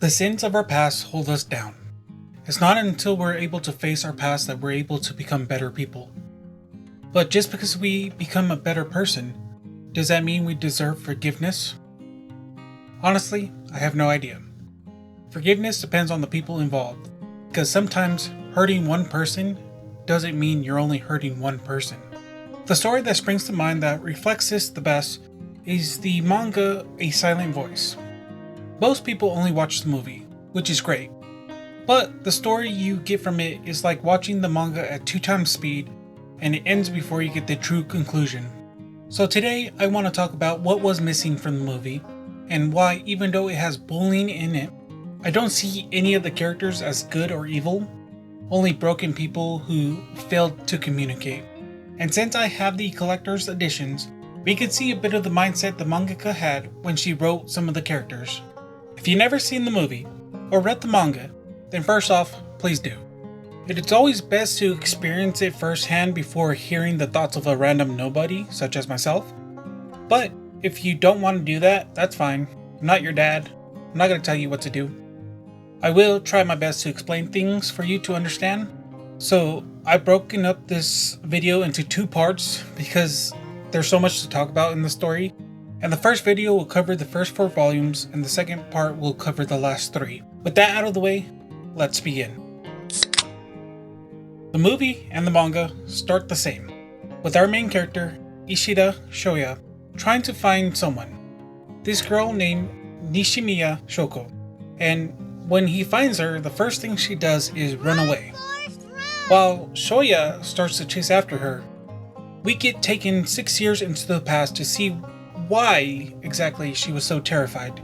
The sins of our past hold us down. It's not until we're able to face our past that we're able to become better people. But just because we become a better person, does that mean we deserve forgiveness? Honestly, I have no idea. Forgiveness depends on the people involved, because sometimes hurting one person doesn't mean you're only hurting one person. The story that springs to mind that reflects this the best is the manga A Silent Voice. Most people only watch the movie, which is great, but the story you get from it is like watching the manga at 2 times speed, and it ends before you get the true conclusion. So today I want to talk about what was missing from the movie, and why even though it has bullying in it, I don't see any of the characters as good or evil, only broken people who failed to communicate. And since I have the collector's editions, we can see a bit of the mindset the mangaka had when she wrote some of the characters. If you've never seen the movie, or read the manga, then first off, please do. It's always best to experience it firsthand before hearing the thoughts of a random nobody, such as myself. But if you don't want to do that, that's fine. I'm not your dad. I'm not going to tell you what to do. I will try my best to explain things for you to understand. So I've broken up this video into 2 parts because there's so much to talk about in the story. And the first video will cover the first 4 volumes, and the second part will cover the last 3. With that out of the way, let's begin. The movie and the manga start the same, with our main character, Ishida Shoya, trying to find someone. This girl named Nishimiya Shoko, and when he finds her, the first thing she does is run away. While Shoya starts to chase after her, we get taken 6 years into the past to see why exactly she was so terrified.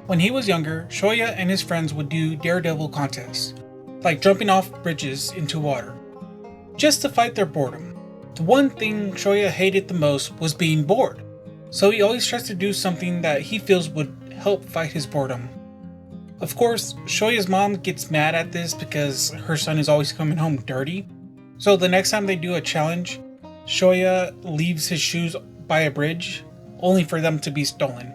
When he was younger, Shoya and his friends would do daredevil contests, like jumping off bridges into water, just to fight their boredom. The one thing Shoya hated the most was being bored, so he always tries to do something that he feels would help fight his boredom. Of course, Shoya's mom gets mad at this because her son is always coming home dirty, so the next time they do a challenge, Shoya leaves his shoes by a bridge, only for them to be stolen.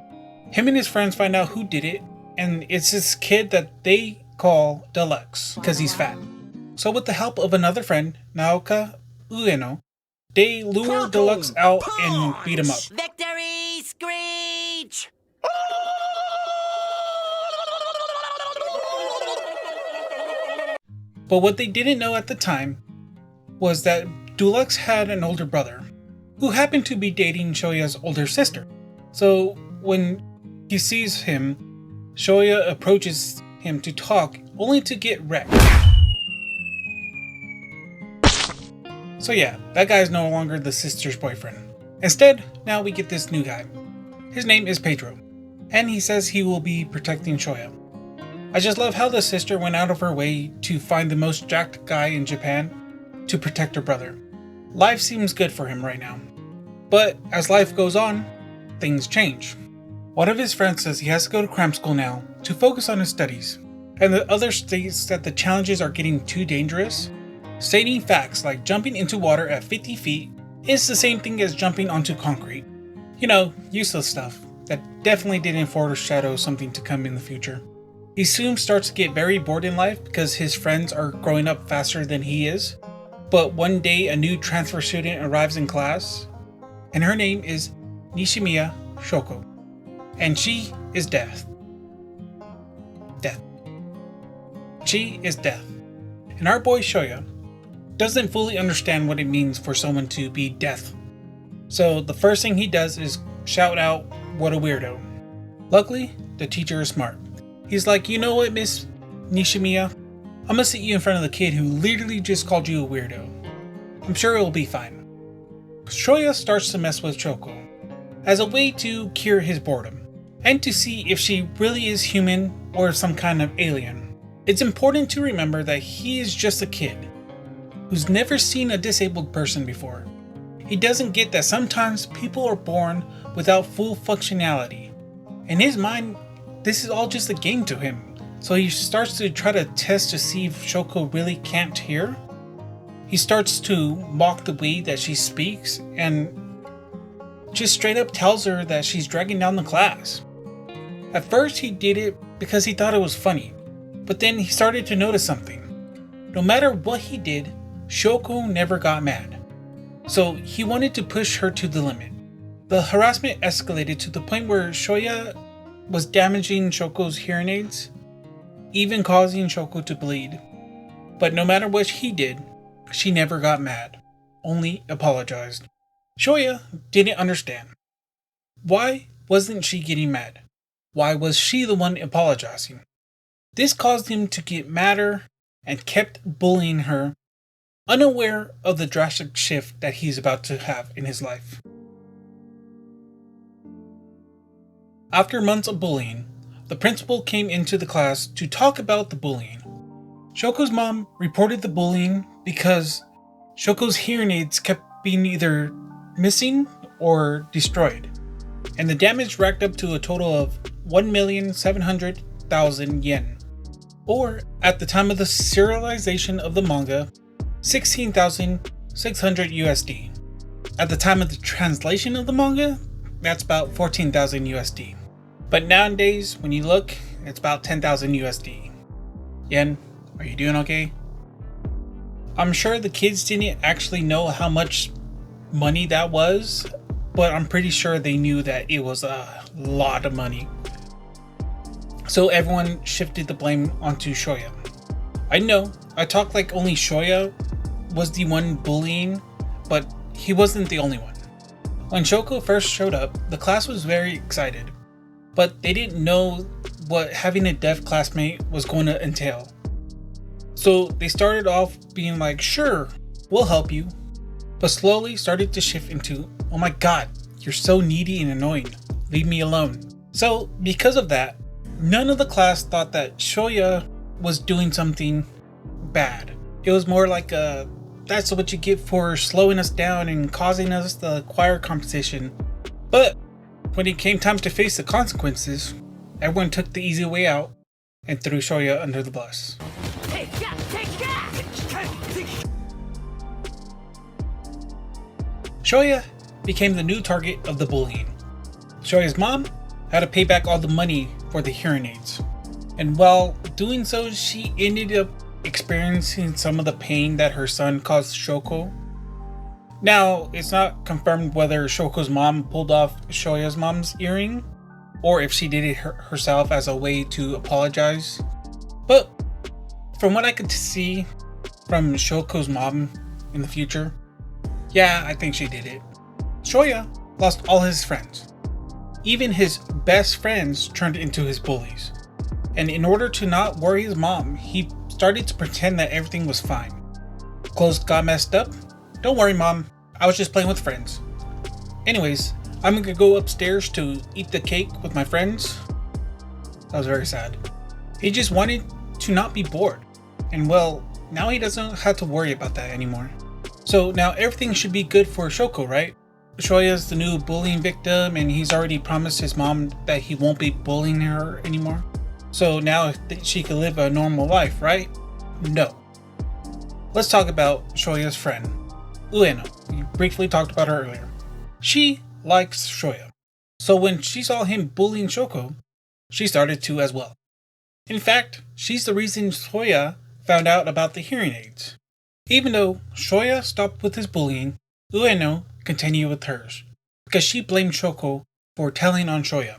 Him and his friends find out who did it, and it's this kid that they call Deluxe, because he's fat. So with the help of another friend, Naoka Ueno, they lure Deluxe out and beat him up. Victory screech! But what they didn't know at the time was that Deluxe had an older brother, who happened to be dating Shoya's older sister. So when he sees him, Shoya approaches him to talk, only to get wrecked. So yeah, that guy is no longer the sister's boyfriend. Instead, now we get this new guy. His name is Pedro, and he says he will be protecting Shoya. I just love how the sister went out of her way to find the most jacked guy in Japan to protect her brother. Life seems good for him right now. But as life goes on, things change. One of his friends says he has to go to cram school now to focus on his studies, and the other states that the challenges are getting too dangerous, stating facts like jumping into water at 50 feet is the same thing as jumping onto concrete. You know, useless stuff that definitely didn't foreshadow something to come in the future. He soon starts to get very bored in life because his friends are growing up faster than he is. But one day a new transfer student arrives in class, and her name is Nishimiya Shoko, and she is death. She is death. And our boy Shoya doesn't fully understand what it means for someone to be death. So the first thing he does is shout out, "What a weirdo." Luckily, the teacher is smart. He's like, "You know what, Miss Nishimiya? I'm gonna sit you in front of the kid who literally just called you a weirdo. I'm sure it'll be fine." Shoya starts to mess with Shoko as a way to cure his boredom, and to see if she really is human or some kind of alien. It's important to remember that he is just a kid who's never seen a disabled person before. He doesn't get that sometimes people are born without full functionality. In his mind, this is all just a game to him. So he starts to try to test to see if Shoko really can't hear. He starts to mock the way that she speaks and just straight up tells her that she's dragging down the class. At first he did it because he thought it was funny, but then he started to notice something. No matter what he did, Shoko never got mad. So he wanted to push her to the limit. The harassment escalated to the point where Shoya was damaging Shoko's hearing aids, even causing Shoko to bleed. But no matter what he did, she never got mad, only apologized. Shoya didn't understand. Why wasn't she getting mad? Why was she the one apologizing? This caused him to get madder and kept bullying her, unaware of the drastic shift that he's about to have in his life. After months of bullying, the principal came into the class to talk about the bullying. Shoko's mom reported the bullying because Shoko's hearing aids kept being either missing or destroyed, and the damage racked up to a total of 1,700,000 yen, or at the time of the serialization of the manga, 16,600 USD. At the time of the translation of the manga, that's about 14,000 USD. But nowadays, when you look, it's about 10,000 USD. Yen, are you doing okay? I'm sure the kids didn't actually know how much money that was, but I'm pretty sure they knew that it was a lot of money. So everyone shifted the blame onto Shoya. I know, I talk like only Shoya was the one bullying, but he wasn't the only one. When Shoko first showed up, the class was very excited, but they didn't know what having a deaf classmate was going to entail. So they started off being like, sure, we'll help you, but slowly started to shift into, oh my god, you're so needy and annoying, leave me alone. So because of that, none of the class thought that Shoya was doing something bad. It was more like that's what you get for slowing us down and causing us the choir competition. But when it came time to face the consequences, everyone took the easy way out and threw Shoya under the bus. Shoya became the new target of the bullying. Shoya's mom had to pay back all the money for the hearing aids. And while doing so, she ended up experiencing some of the pain that her son caused Shoko. Now, it's not confirmed whether Shoko's mom pulled off Shoya's mom's earring, or if she did it herself as a way to apologize. But from what I could see from Shoko's mom in the future, yeah, I think she did it. Shoya lost all his friends. Even his best friends turned into his bullies. And in order to not worry his mom, he started to pretend that everything was fine. Clothes got messed up? Don't worry, mom. I was just playing with friends. Anyways, I'm gonna go upstairs to eat the cake with my friends. That was very sad. He just wanted to not be bored. And well, now he doesn't have to worry about that anymore. So now everything should be good for Shoko, right? Shoya's the new bullying victim and he's already promised his mom that he won't be bullying her anymore. So now she can live a normal life, right? No. Let's talk about Shoya's friend, Ueno. We briefly talked about her earlier. She likes Shoya. So when she saw him bullying Shoko, she started to as well. In fact, she's the reason Shoya found out about the hearing aids. Even though Shoya stopped with his bullying, Ueno continued with hers, because she blamed Shoko for telling on Shoya.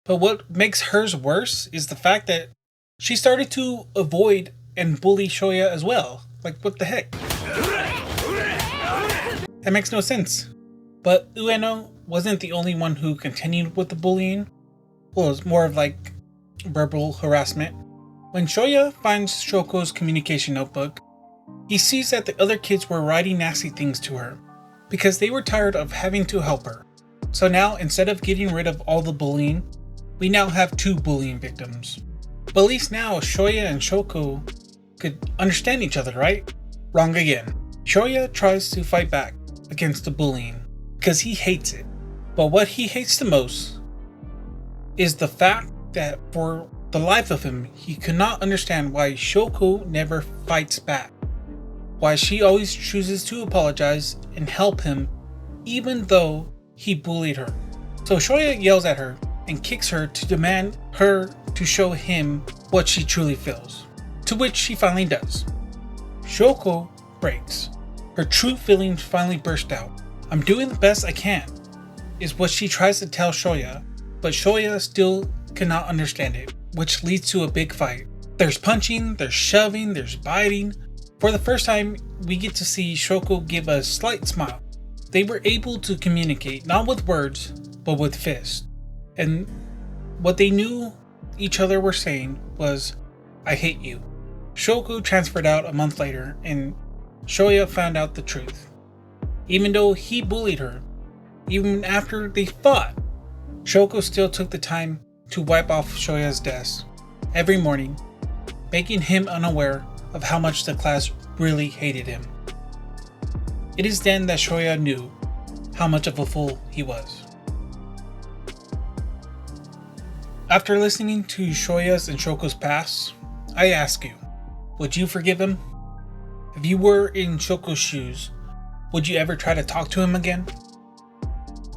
But what makes hers worse is the fact that she started to avoid and bully Shoya as well. Like, what the heck? That makes no sense. But Ueno wasn't the only one who continued with the bullying. Well, it was more of like verbal harassment. When Shoya finds Shoko's communication notebook, he sees that the other kids were writing nasty things to her because they were tired of having to help her. So now, instead of getting rid of all the bullying, we now have 2 bullying victims. But at least now Shoya and Shoko could understand each other, right? Wrong again. Shoya tries to fight back against the bullying because he hates it. But what he hates the most is the fact that for the life of him, he could not understand why Shoko never fights back. Why she always chooses to apologize and help him even though he bullied her. So Shoya yells at her and kicks her to demand her to show him what she truly feels, to which she finally does. Shoko breaks. Her true feelings finally burst out. "I'm doing the best I can," is what she tries to tell Shoya, but Shoya still cannot understand it, which leads to a big fight. There's punching, there's shoving, there's biting. For the first time, we get to see Shoko give a slight smile. They were able to communicate, not with words, but with fists. And what they knew each other were saying was, "I hate you." Shoko transferred out a month later, and Shoya found out the truth. Even though he bullied her, even after they fought, Shoko still took the time to wipe off Shoya's desk every morning, making him unaware of how much the class really hated him. It is then that Shoya knew how much of a fool he was. After listening to Shoya's and Shoko's past, I ask you, would you forgive him? If you were in Shoko's shoes, would you ever try to talk to him again?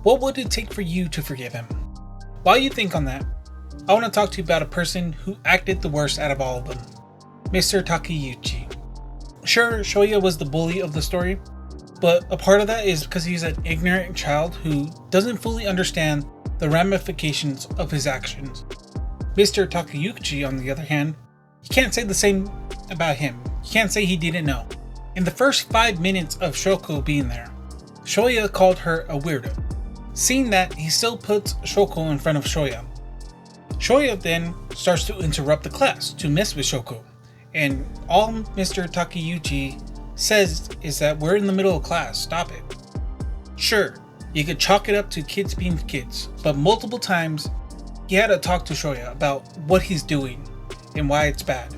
What would it take for you to forgive him? While you think on that, I want to talk to you about a person who acted the worst out of all of them, Mr. Takeuchi. Sure, Shoya was the bully of the story, but a part of that is because he's an ignorant child who doesn't fully understand the ramifications of his actions. Mr. Takeuchi, on the other hand, you can't say the same about him. You can't say he didn't know. In the first 5 minutes of Shoko being there, Shoya called her a weirdo. Seeing that, he still puts Shoko in front of Shoya. Shoya then starts to interrupt the class to mess with Shoko, and all Mr. Takeuchi says is that we're in the middle of class, stop it. Sure, you could chalk it up to kids being kids, but multiple times he had to talk to Shoya about what he's doing and why it's bad.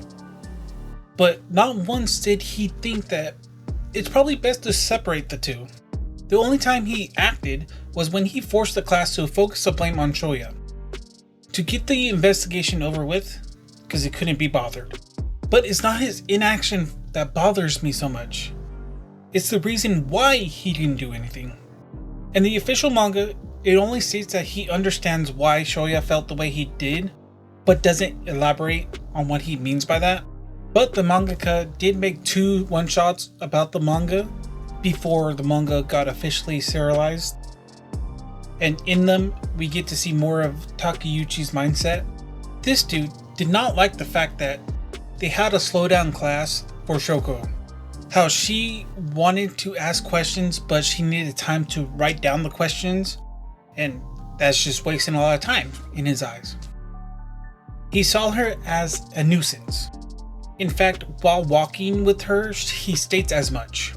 But not once did he think that it's probably best to separate the two. The only time he acted was when he forced the class to focus the blame on Shoya, to get the investigation over with, because he couldn't be bothered. But it's not his inaction that bothers me so much. It's the reason why he didn't do anything. In the official manga, it only states that he understands why Shoya felt the way he did, but doesn't elaborate on what he means by that. But the mangaka did make 2 one-shots about the manga before the manga got officially serialized. And in them, we get to see more of Takeuchi's mindset. This dude did not like the fact that they had a slow down class for Shoko. How she wanted to ask questions, but she needed time to write down the questions, and that's just wasting a lot of time in his eyes. He saw her as a nuisance. In fact, while walking with her, he states as much.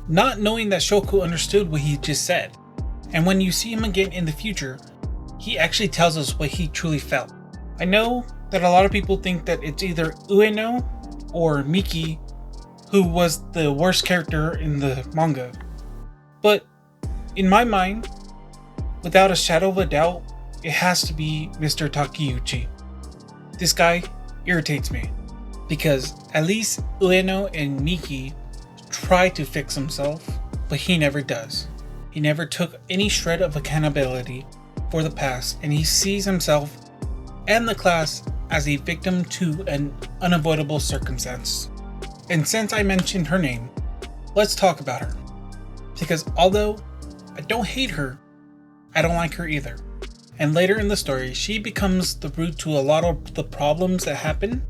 Not knowing that Shoko understood what he just said. And when you see him again in the future, he actually tells us what he truly felt. I know that a lot of people think that it's either Ueno or Miki who was the worst character in the manga. But in my mind, without a shadow of a doubt, it has to be Mr. Takeuchi. This guy irritates me because at least Ueno and Miki try to fix himself, but he never does. He never took any shred of accountability for the past, and he sees himself and the class as a victim to an unavoidable circumstance. And since I mentioned her name, let's talk about her. Because although I don't hate her, I don't like her either. And later in the story, she becomes the root to a lot of the problems that happen.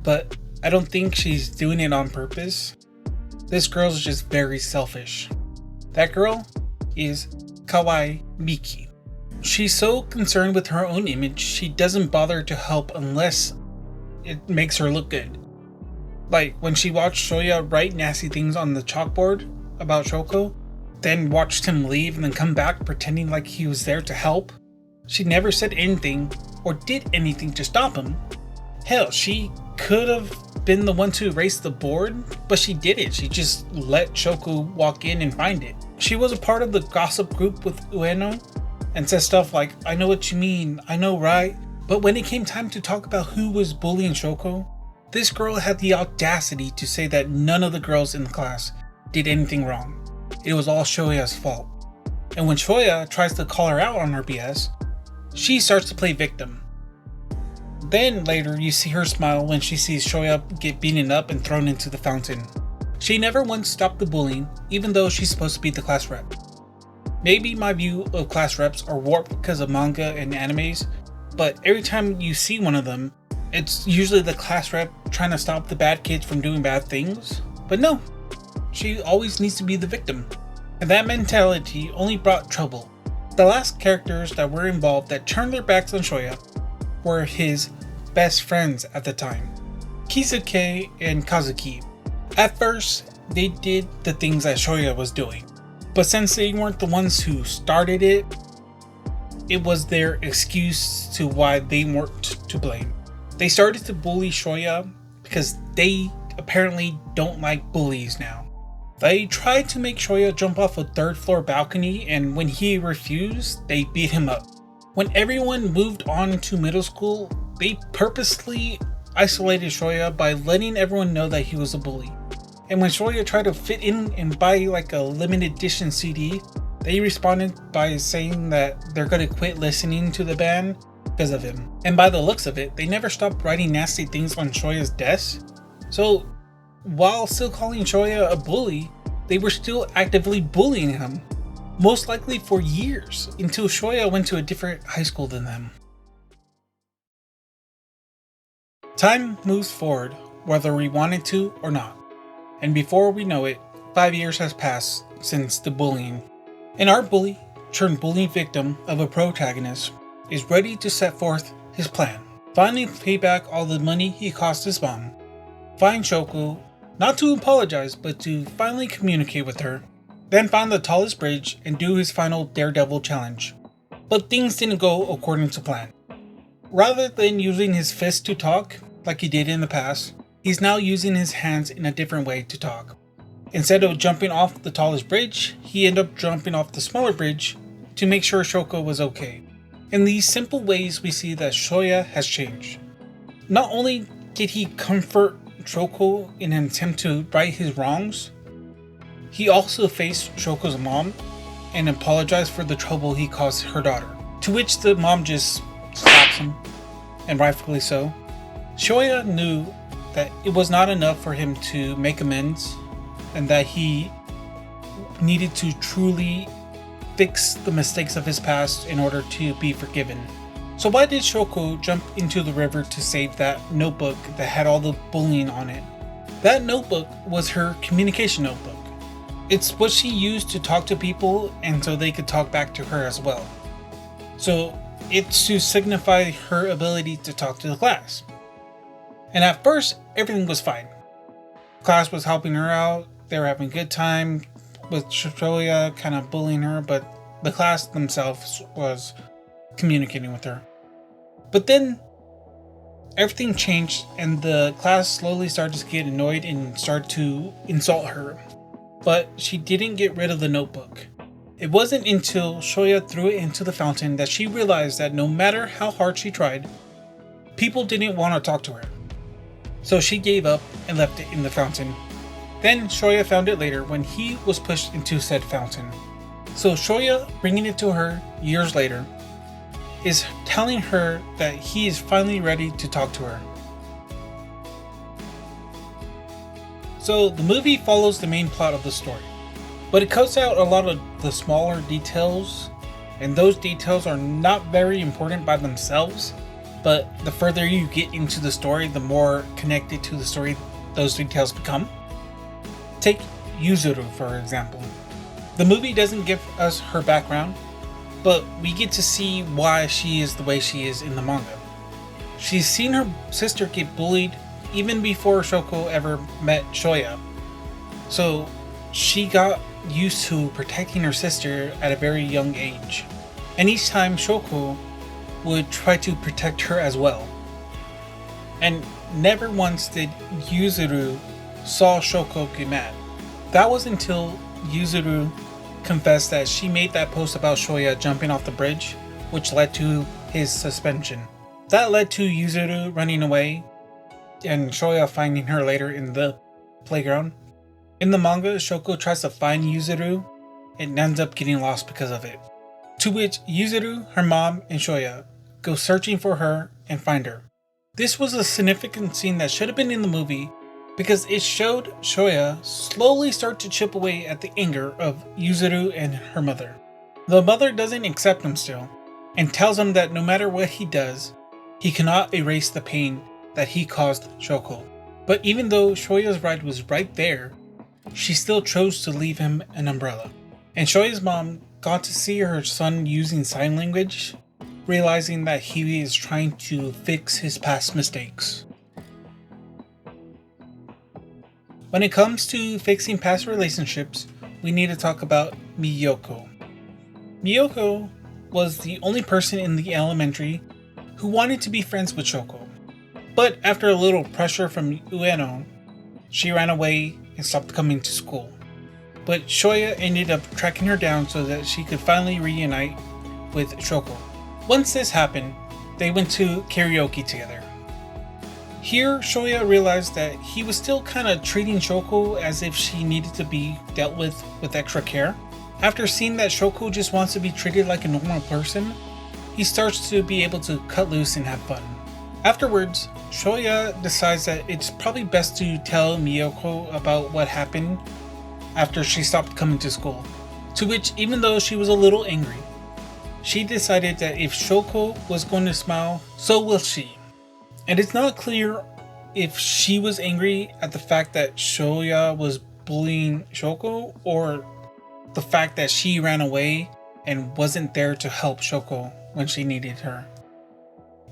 But I don't think she's doing it on purpose. This girl's just very selfish. That girl is Kawaii Miki. She's so concerned with her own image, she doesn't bother to help unless it makes her look good. Like when she watched Shoya write nasty things on the chalkboard about Shoko, then watched him leave and then come back pretending like he was there to help. She never said anything or did anything to stop him. Hell, she could have been the one to erase the board, but she didn't. She just let Shoko walk in and find it. She was a part of the gossip group with Ueno and said stuff like, "I know what you mean, I know, right?" But when it came time to talk about who was bullying Shoko, this girl had the audacity to say that none of the girls in the class did anything wrong. It was all Shoya's fault. And when Shoya tries to call her out on her BS, she starts to play victim. Then later you see her smile when she sees Shoya get beaten up and thrown into the fountain. She never once stopped the bullying, even though she's supposed to be the class rep. Maybe my view of class reps are warped because of manga and animes, but every time you see one of them, it's usually the class rep trying to stop the bad kids from doing bad things. But no, she always needs to be the victim. And that mentality only brought trouble. The last characters that were involved that turned their backs on Shoya were his best friends at the time, Kisuke and Kazuki. At first, they did the things that Shoya was doing, but since they weren't the ones who started it, it was their excuse to why they weren't to blame. They started to bully Shoya because they apparently don't like bullies now. They tried to make Shoya jump off a third floor balcony, and when he refused, they beat him up. When everyone moved on to middle school, they purposely isolated Shoya by letting everyone know that he was a bully. And when Shoya tried to fit in and buy like a limited edition CD, they responded by saying that they're gonna quit listening to the band because of him. And by the looks of it, they never stopped writing nasty things on Shoya's desk. So while still calling Shoya a bully, they were still actively bullying him. Most likely for years, until Shoya went to a different high school than them. Time moves forward, whether we wanted to or not. And before we know it, 5 years has passed since the bullying. And our bully, turned bullying victim of a protagonist, is ready to set forth his plan. Finally pay back all the money he cost his mom. Find Shoko, not to apologize, but to finally communicate with her. Then find the tallest bridge and do his final daredevil challenge. But things didn't go according to plan. Rather than using his fist to talk, like he did in the past, he's now using his hands in a different way to talk. Instead of jumping off the tallest bridge, he ended up jumping off the smaller bridge to make sure Shoko was okay. In these simple ways we see that Shoya has changed. Not only did he comfort Shoko in an attempt to right his wrongs, he also faced Shoko's mom and apologized for the trouble he caused her daughter. To which the mom just slaps him, and rightfully so. Shoya knew that it was not enough for him to make amends, and that he needed to truly fix the mistakes of his past in order to be forgiven. So why did Shoko jump into the river to save that notebook that had all the bullying on it? That notebook was her communication notebook. It's what she used to talk to people and so they could talk back to her as well. So it's to signify her ability to talk to the class. And at first, everything was fine. Class was helping her out, they were having a good time with Shoya kind of bullying her, but the class themselves was communicating with her. But then everything changed and the class slowly started to get annoyed and started to insult her. But she didn't get rid of the notebook. It wasn't until Shoya threw it into the fountain that she realized that no matter how hard she tried, people didn't want to talk to her. So she gave up and left it in the fountain. Then Shoya found it later when he was pushed into said fountain. So Shoya, bringing it to her years later, is telling her that he is finally ready to talk to her. So the movie follows the main plot of the story, but it cuts out a lot of the smaller details, and those details are not very important by themselves, but the further you get into the story, the more connected to the story those details become. Take Yuzuru, for example. The movie doesn't give us her background, but we get to see why she is the way she is in the manga. She's seen her sister get bullied even before Shoko ever met Shoya. So she got used to protecting her sister at a very young age. And each time Shoko would try to protect her as well. And never once did Yuzuru saw Shoko get mad. That was until Yuzuru confessed that she made that post about Shoya jumping off the bridge, which led to his suspension. That led to Yuzuru running away and Shoya finding her later in the playground. In the manga, Shoko tries to find Yuzuru and ends up getting lost because of it. To which Yuzuru, her mom, and Shoya go searching for her and find her. This was a significant scene that should have been in the movie because it showed Shoya slowly start to chip away at the anger of Yuzuru and her mother. The mother doesn't accept him still and tells him that no matter what he does, he cannot erase the pain that he caused Shoko. But even though Shoya's ride was right there, she still chose to leave him an umbrella. And Shoya's mom got to see her son using sign language, realizing that he is trying to fix his past mistakes. When it comes to fixing past relationships, we need to talk about Miyoko. Miyoko was the only person in the elementary who wanted to be friends with Shoko. But after a little pressure from Ueno, she ran away and stopped coming to school. But Shoya ended up tracking her down so that she could finally reunite with Shoko. Once this happened, they went to karaoke together. Here, Shoya realized that he was still kind of treating Shoko as if she needed to be dealt with extra care. After seeing that Shoko just wants to be treated like a normal person, he starts to be able to cut loose and have fun. Afterwards, Shoya decides that it's probably best to tell Miyoko about what happened after she stopped coming to school. To which, even though she was a little angry, she decided that if Shoko was going to smile, so will she. And it's not clear if she was angry at the fact that Shoya was bullying Shoko or the fact that she ran away and wasn't there to help Shoko when she needed her.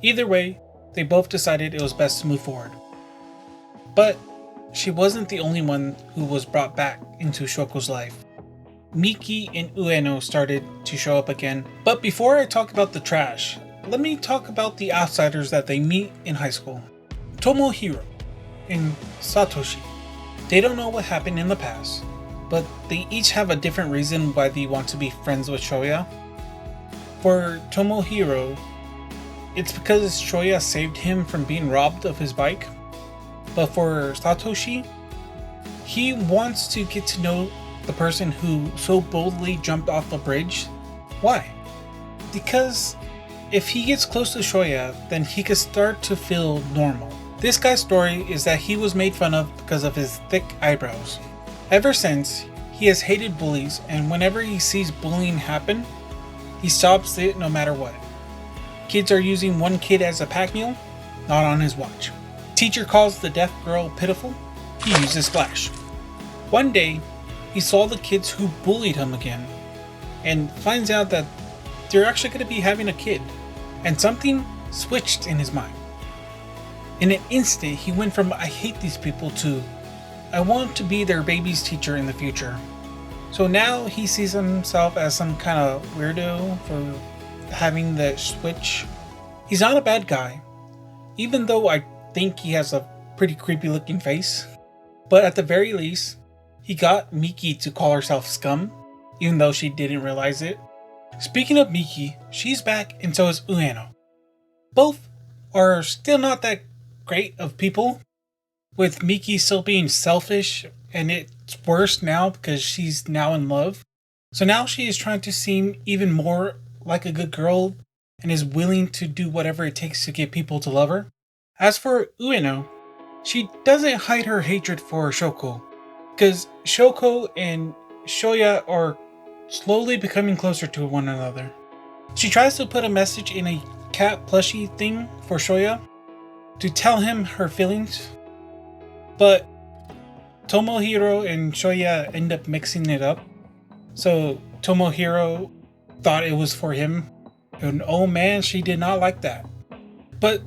Either way, they both decided it was best to move forward. But she wasn't the only one who was brought back into Shoko's life. Miki and Ueno started to show up again. But before I talk about the trash, let me talk about the outsiders that they meet in high school. Tomohiro and Satoshi. They don't know what happened in the past, but they each have a different reason why they want to be friends with Shoya. For Tomohiro, it's because Shoya saved him from being robbed of his bike. But for Satoshi, he wants to get to know the person who so boldly jumped off a bridge. Why? Because if he gets close to Shoya, then he could start to feel normal. This guy's story is that he was made fun of because of his thick eyebrows. Ever since, he has hated bullies, and whenever he sees bullying happen, he stops it no matter what. Kids are using one kid as a pack mule, not on his watch. Teacher calls the deaf girl pitiful, he uses Flash. One day, he saw the kids who bullied him again, and finds out that they're actually going to be having a kid, and something switched in his mind. In an instant, he went from I hate these people to I want to be their baby's teacher in the future. So now he sees himself as some kind of weirdo for having the switch. He's not a bad guy, even though I think he has a pretty creepy looking face. But at the very least, he got Miki to call herself Scum, even though she didn't realize it. Speaking of Miki, she's back and so is Ueno. Both are still not that great of people, with Miki still being selfish, and it's worse now because she's now in love. So now she is trying to seem even more like a good girl and is willing to do whatever it takes to get people to love her. As for Ueno, she doesn't hide her hatred for Shoko, because Shoko and Shoya are slowly becoming closer to one another. She tries to put a message in a cat plushie thing for Shoya to tell him her feelings, but Tomohiro and Shoya end up mixing it up. So Tomohiro thought it was for him, and oh man, she did not like that. But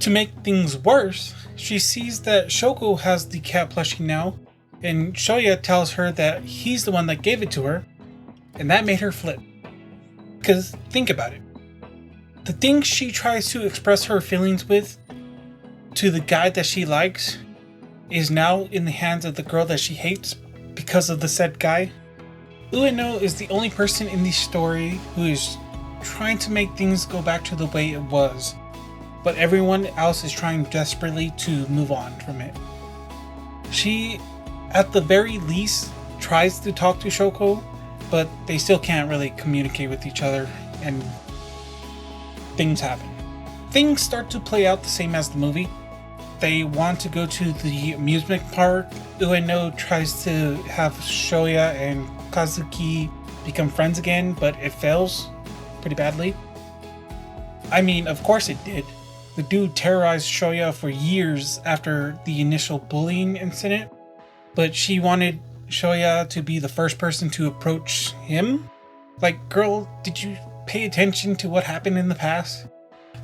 to make things worse, she sees that Shoko has the cat plushie now, and Shoya tells her that he's the one that gave it to her, and that made her flip. Because think about it. The thing she tries to express her feelings with to the guy that she likes is now in the hands of the girl that she hates because of the said guy. Ueno is the only person in the story who is trying to make things go back to the way it was, but everyone else is trying desperately to move on from it. She, at the very least, tries to talk to Shoko, but they still can't really communicate with each other. and things happen. Things start to play out the same as the movie. They want to go to the amusement park. Ueno tries to have Shoya and Kazuki become friends again, but it fails pretty badly. I mean, of course it did. The dude terrorized Shoya for years after the initial bullying incident, but she wanted Shoya to be the first person to approach him? Like, girl, did you pay attention to what happened in the past?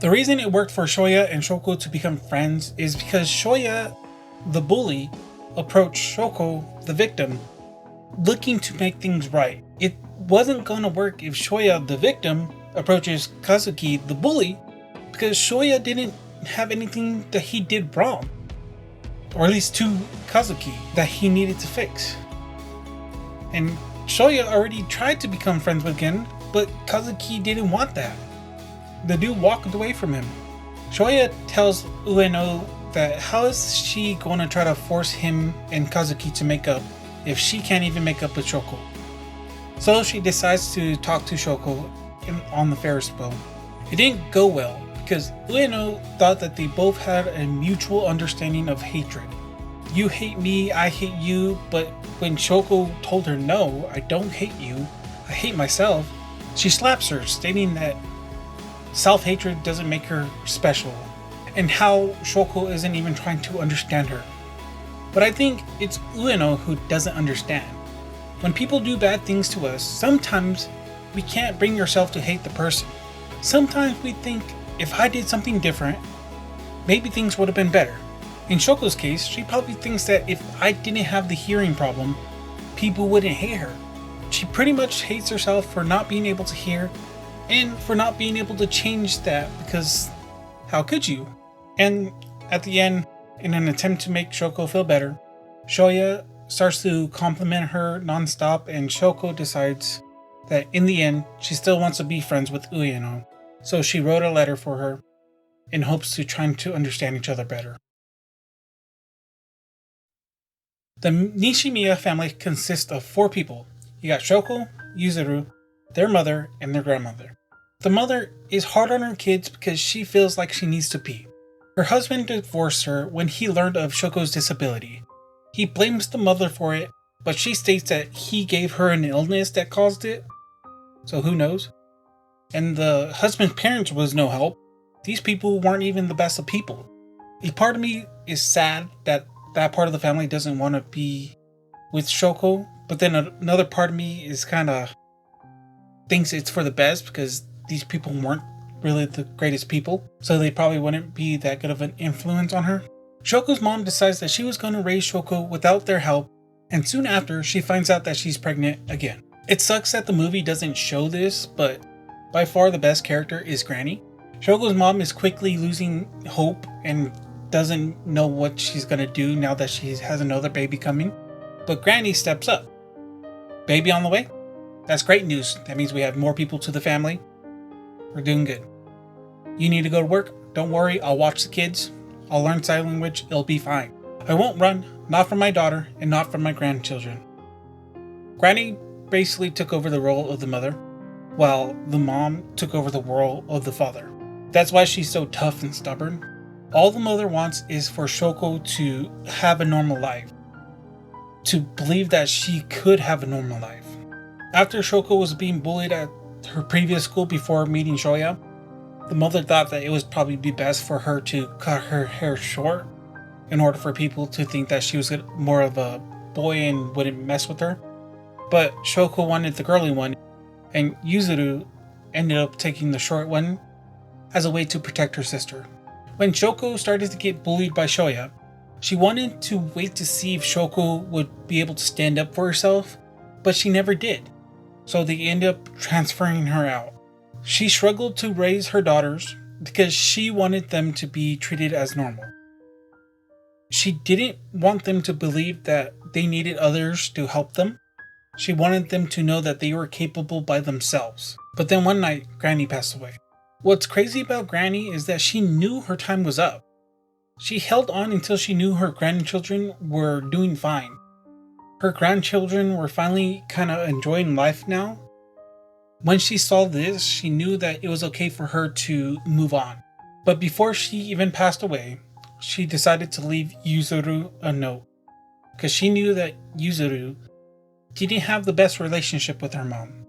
The reason it worked for Shoya and Shoko to become friends is because Shoya, the bully, approached Shoko, the victim, looking to make things right. It wasn't gonna work if Shoya, the victim, approaches Kazuki, the bully, because Shoya didn't have anything that he did wrong. Or at least to Kazuki, that he needed to fix. And Shoya already tried to become friends with Gen, but Kazuki didn't want that. The dude walked away from him. Shoya tells Ueno that how is she going to try to force him and Kazuki to make up if she can't even make up with Shoko. So she decides to talk to Shoko on the Ferris wheel. It didn't go well because Ueno thought that they both had a mutual understanding of hatred. You hate me, I hate you, but when Shoko told her no, I don't hate you, I hate myself, she slaps her, stating that self-hatred doesn't make her special, and how Shoko isn't even trying to understand her. But I think it's Ueno who doesn't understand. When people do bad things to us, sometimes we can't bring yourself to hate the person. Sometimes we think, if I did something different, maybe things would have been better. In Shoko's case, she probably thinks that if I didn't have the hearing problem, people wouldn't hate her. She pretty much hates herself for not being able to hear and for not being able to change that, because how could you? And at the end, in an attempt to make Shoko feel better, Shoya starts to compliment her nonstop, and Shoko decides that in the end, she still wants to be friends with Ueno. So she wrote a letter for her in hopes to try to understand each other better. The Nishimiya family consists of 4 people. You got Shoko, Yuzuru, their mother, and their grandmother. The mother is hard on her kids because she feels like she needs to pee. Her husband divorced her when he learned of Shoko's disability. He blames the mother for it, but she states that he gave her an illness that caused it. So who knows? And the husband's parents was no help. These people weren't even the best of people. A part of me is sad that that part of the family doesn't want to be with Shoko, but then another part of me is kind of thinks it's for the best because these people weren't really the greatest people, so they probably wouldn't be that good of an influence on her. Shoko's mom decides that she was going to raise Shoko without their help, and soon after she finds out that she's pregnant again. It sucks that the movie doesn't show this, but by far the best character is Granny. Shoko's mom is quickly losing hope and doesn't know what she's going to do now that she has another baby coming, but Granny steps up. Baby on the way? That's great news. That means we have more people to the family. We're doing good. You need to go to work? Don't worry, I'll watch the kids. I'll learn sign language, it'll be fine. I won't run, not from my daughter and not from my grandchildren. Granny basically took over the role of the mother, while the mom took over the role of the father. That's why she's so tough and stubborn. All the mother wants is for Shoko to have a normal life, to believe that she could have a normal life. After Shoko was being bullied at her previous school before meeting Shoya, the mother thought that it would probably be best for her to cut her hair short in order for people to think that she was more of a boy and wouldn't mess with her. But Shoko wanted the girly one, and Yuzuru ended up taking the short one as a way to protect her sister. When Shoko started to get bullied by Shoya, she wanted to wait to see if Shoko would be able to stand up for herself, but she never did. So they ended up transferring her out. She struggled to raise her daughters because she wanted them to be treated as normal. She didn't want them to believe that they needed others to help them. She wanted them to know that they were capable by themselves. But then one night, Granny passed away. What's crazy about Granny is that she knew her time was up. She held on until she knew her grandchildren were doing fine. Her grandchildren were finally kind of enjoying life now. When she saw this, she knew that it was okay for her to move on. But before she even passed away, she decided to leave Yuzuru a note, because she knew that Yuzuru didn't have the best relationship with her mom.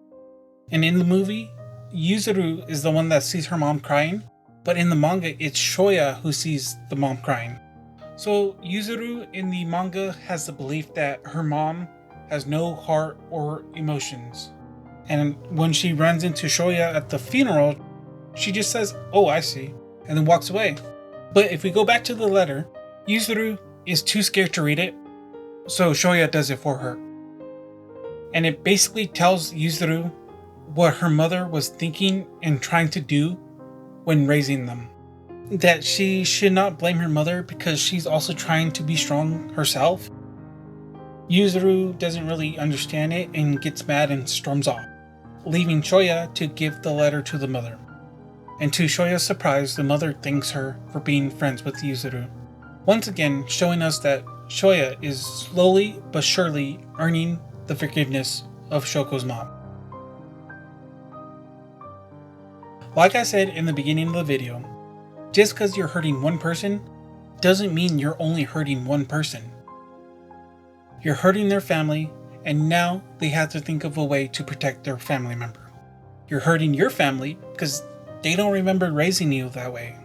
And in the movie, Yuzuru is the one that sees her mom crying, but in the manga, it's Shoya who sees the mom crying. So Yuzuru in the manga has the belief that her mom has no heart or emotions. And when she runs into Shoya at the funeral, she just says, "Oh, I see," and then walks away. But if we go back to the letter, Yuzuru is too scared to read it, so Shoya does it for her. And it basically tells Yuzuru what her mother was thinking and trying to do when raising them. That she should not blame her mother because she's also trying to be strong herself. Yuzuru doesn't really understand it and gets mad and storms off, leaving Shoya to give the letter to the mother. And to Shoya's surprise, the mother thanks her for being friends with Yuzuru. Once again, showing us that Shoya is slowly but surely earning the forgiveness of Shoko's mom. Like I said in the beginning of the video, just because you're hurting one person doesn't mean you're only hurting one person. You're hurting their family, and now they have to think of a way to protect their family member. You're hurting your family because they don't remember raising you that way.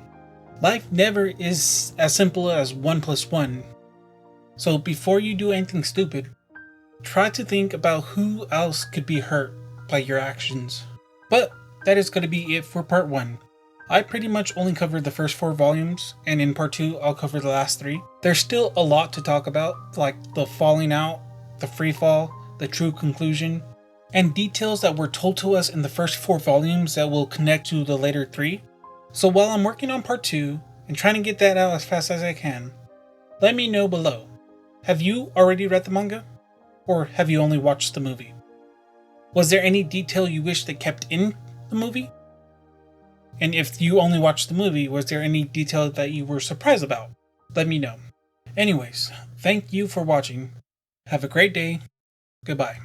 Life never is as simple as 1 + 1. So before you do anything stupid, try to think about who else could be hurt by your actions. But that is going to be it for part 1. I pretty much only covered the first 4 volumes, and in part 2 I'll cover the last 3. There's still a lot to talk about, like the falling out, the free fall, the true conclusion, and details that were told to us in the first 4 volumes that will connect to the later 3. So while I'm working on part 2 and trying to get that out as fast as I can, let me know below. Have you already read the manga? Or have you only watched the movie? Was there any detail you wish they kept in the movie? And if you only watched the movie, was there any detail that you were surprised about? Let me know. Anyways, thank you for watching. Have a great day. Goodbye.